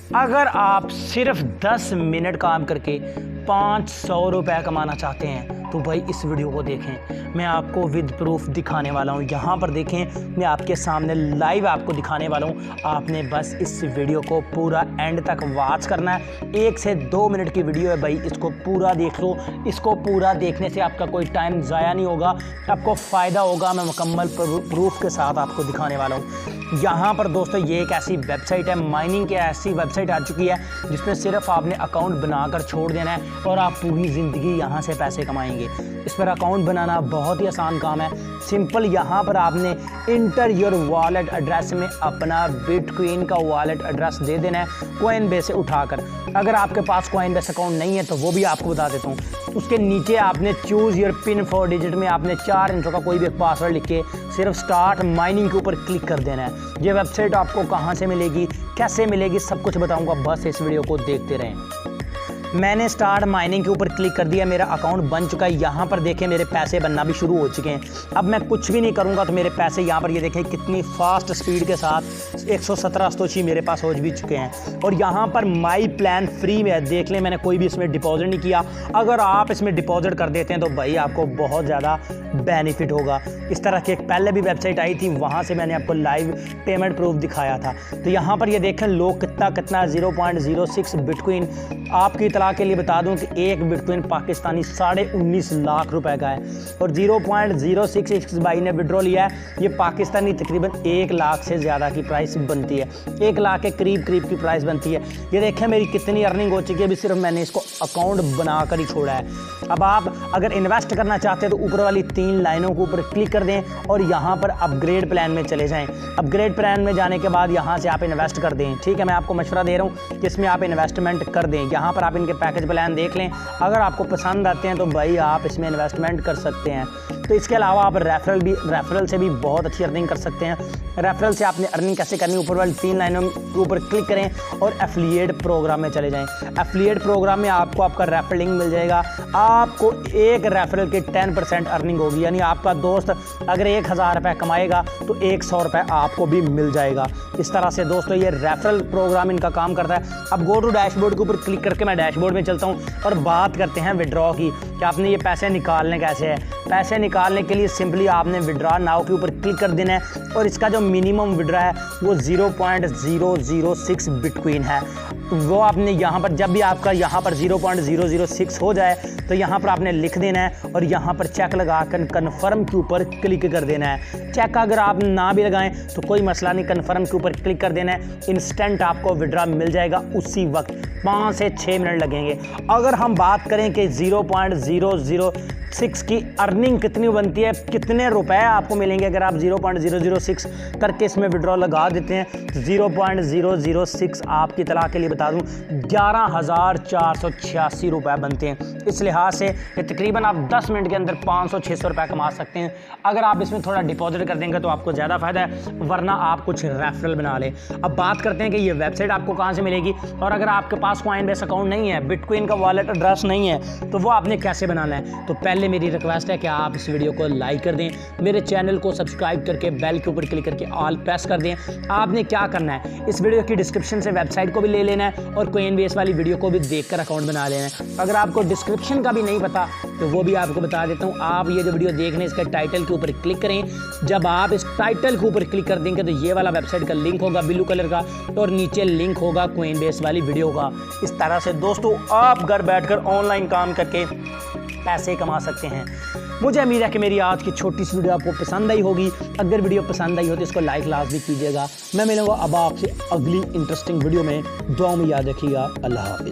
अगर आप सिर्फ 10 मिनट काम करके 500 रुपये कमाना चाहते हैं तो भाई इस वीडियो को देखें। मैं आपको विद प्रूफ दिखाने वाला हूँ। यहाँ पर देखें, मैं आपके सामने लाइव आपको दिखाने वाला हूँ। आपने बस इस वीडियो को पूरा एंड तक वॉच करना है। 1 से 2 मिनट की वीडियो है भाई, इसको पूरा देख लो। इसको पूरा देखने से आपका कोई टाइम ज़ाया नहीं होगा, आपको फ़ायदा होगा। मैं मुकम्मल प्रूफ के साथ आपको दिखाने वाला हूँ। यहाँ पर दोस्तों ये एक ऐसी वेबसाइट है, माइनिंग की ऐसी वेबसाइट आ चुकी है जिसमें सिर्फ आपने अकाउंट बनाकर छोड़ देना है और आप पूरी ज़िंदगी यहाँ से पैसे कमाएंगे। इस पर अकाउंट बनाना बहुत ही आसान काम है, सिंपल। यहाँ पर आपने इंटर योर वॉलेट एड्रेस में अपना बिटकॉइन का वॉलेट एड्रेस दे देना है कॉइनबेस से उठाकर। अगर आपके पास कॉइनबेस अकाउंट नहीं है तो वो भी आपको बता देता हूँ। उसके नीचे आपने चूज़ योर पिन 4 डिजिट में आपने 4 अंकों का कोई भी पासवर्ड लिख के सिर्फ स्टार्ट माइनिंग के ऊपर क्लिक कर देना है। ये वेबसाइट आपको कहाँ से मिलेगी, कैसे मिलेगी, सब कुछ बताऊँगा, बस इस वीडियो को देखते रहें। मैंने स्टार्ट माइनिंग के ऊपर क्लिक कर दिया, मेरा अकाउंट बन चुका है। यहाँ पर देखें मेरे पैसे बनना भी शुरू हो चुके हैं। अब मैं कुछ भी नहीं करूँगा तो मेरे पैसे यहाँ पर ये देखें कितनी फास्ट स्पीड के साथ 117 सतोशी मेरे पास हो भी चुके हैं। और यहाँ पर माई प्लान फ्री में है, देख लें मैंने कोई भी इसमें डिपॉजिट नहीं किया। अगर आप इसमें डिपॉजिट कर देते हैं तो भाई आपको बहुत ज़्यादा बेनिफिट होगा। इस तरह की एक पहले भी वेबसाइट आई थी, वहाँ से मैंने आपको लाइव पेमेंट प्रूफ दिखाया था। तो यहाँ पर ये देखें लोग कितना 0.06 बिटकॉइन। आपकी इतला के लिए बता दूं कि एक बिटकॉइन पाकिस्तानी 19.5 लाख रुपए का है और 0.066 भाई ने विड्रॉ लिया है। ये पाकिस्तानी तकरीबन 1 लाख से ज़्यादा की प्राइस बनती है, 1 लाख के करीब की प्राइस बनती है। ये देखें मेरी कितनी अर्निंग हो चुकी है, अभी सिर्फ मैंने इसको अकाउंट बनाकर ही छोड़ा है। अब आप अगर इन्वेस्ट करना चाहते हैं तो ऊपर वाली 3 लाइनों के ऊपर क्लिक कर दें और यहाँ पर अपग्रेड प्लान में चले जाएं। अपग्रेड प्लान में जाने के बाद यहाँ से आप इन्वेस्ट कर दें। ठीक है, मैं आपको मशवरा दे रहा हूँ कि इसमें आप इन्वेस्टमेंट कर दें। यहाँ पर आप इनके पैकेज प्लान देख लें, अगर आपको पसंद आते हैं तो भाई आप इसमें इन्वेस्टमेंट कर सकते हैं। तो इसके अलावा आप रेफरल से भी बहुत अच्छी अर्निंग कर सकते हैं। रेफरल से आपने अर्निंग कैसे करनी, ऊपर वाली 3 लाइनों के ऊपर क्लिक करें और एफिलिएट प्रोग्राम में चले जाएं। एफिलिएट प्रोग्राम में आपको आपका रेफरल लिंक मिल जाएगा। आपको एक रेफरल के 10% अर्निंग होगी, यानी आपका दोस्त अगर 1000 रुपये कमाएगा तो 100 रुपये आपको भी मिल जाएगा। इस तरह से दोस्तों ये रेफरल प्रोग्राम इनका काम करता है। अब गो टू डैशबोर्ड के ऊपर क्लिक करके मैं डैशबोर्ड में चलता हूँ और बात करते हैं विड्रॉ की कि आपने ये पैसे निकालने कैसे हैं। पैसे निकालने के लिए सिंपली आपने विड्रॉ नाउ के ऊपर क्लिक कर देना है और इसका जो मिनिमम विड्रॉ है वो 0.006 बिटकॉइन है। वो आपने यहाँ पर जब भी आपका यहाँ पर 0.006 हो जाए तो यहाँ पर आपने लिख देना है और यहाँ पर चेक लगाकर कन्फर्म के ऊपर क्लिक कर देना है। चेक अगर आप ना भी लगाएं तो कोई मसला नहीं, कन्फर्म के ऊपर क्लिक कर देना है। इंस्टेंट आपको विड्रॉ मिल जाएगा उसी वक्त, 5 से 6 मिनट लगेंगे। अगर हम बात करें कि 0.006 की अर्निंग कितनी बनती है, कितने रुपए आपको मिलेंगे अगर आप 0.006 करके इसमें विड्रॉ लगा देते हैं, 0.006 आपकी तलाक के लिए बता दूं 11,486 रुपये बनते हैं। इस लिहाज से तकरीबन आप 10 मिनट के अंदर 500-600 रुपये कमा सकते हैं। अगर आप इसमें थोड़ा डिपॉजिट कर देंगे तो आपको ज़्यादा फ़ायदा है, वरना आप कुछ रेफरल बना लें। अब बात करते हैं कि ये वेबसाइट आपको कहाँ से मिलेगी और अगर आपके पास कॉइनबेस अकाउंट नहीं है, बिटकॉइन का वॉलेट एड्रेस नहीं है तो वो आपने कैसे बनाना है। तो पहले मेरी रिक्वेस्ट है कि आप इस वीडियो को लाइक कर दें, मेरे चैनल को सब्सक्राइब करके बेल के ऊपर क्लिक करके ऑल प्रेस कर दें। आपने क्या करना है, इस वीडियो की डिस्क्रिप्शन से वेबसाइट को भी ले लेना है और कॉइनबेस वाली वीडियो को भी देखकर अकाउंट बना लेना है। अगर आपको डिस्क्रिप्शन का भी नहीं पता तो वो भी आपको बता देता हूँ। आप ये जो वीडियो देख रहे हैं इसके टाइटल के ऊपर क्लिक करें। जब आप इस टाइटल के ऊपर क्लिक कर देंगे तो ये वाला वेबसाइट का लिंक होगा ब्लू कलर का और नीचे लिंक होगा कॉइनबेस वाली वीडियो का। इस तरह से दोस्तों आप घर बैठकर ऑनलाइन काम करके पैसे कमा सकते हैं। मुझे उम्मीद है कि मेरी आज की छोटी सी वीडियो आपको पसंद आई होगी। अगर वीडियो पसंद आई हो तो इसको लाइक लाजमी कीजिएगा। मैं मिलूंगा अब आपसे अगली इंटरेस्टिंग वीडियो में। दुआ में याद रखिएगा। अल्लाह हाफिज़।